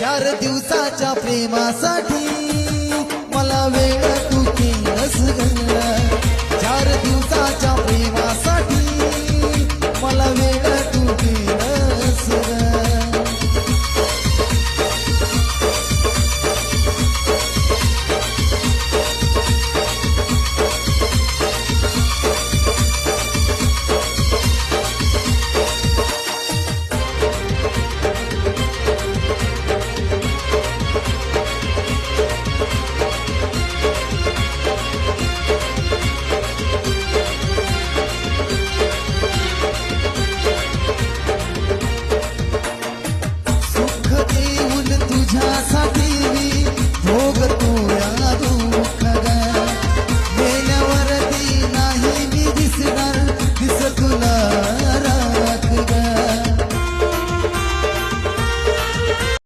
4 दिवसाच्या प्रेमासाठी मला वेळ तू केलंस ग 4 दिवसाच्या प्रेमासाठी मला वेळ तू केलंस ग तुझ्या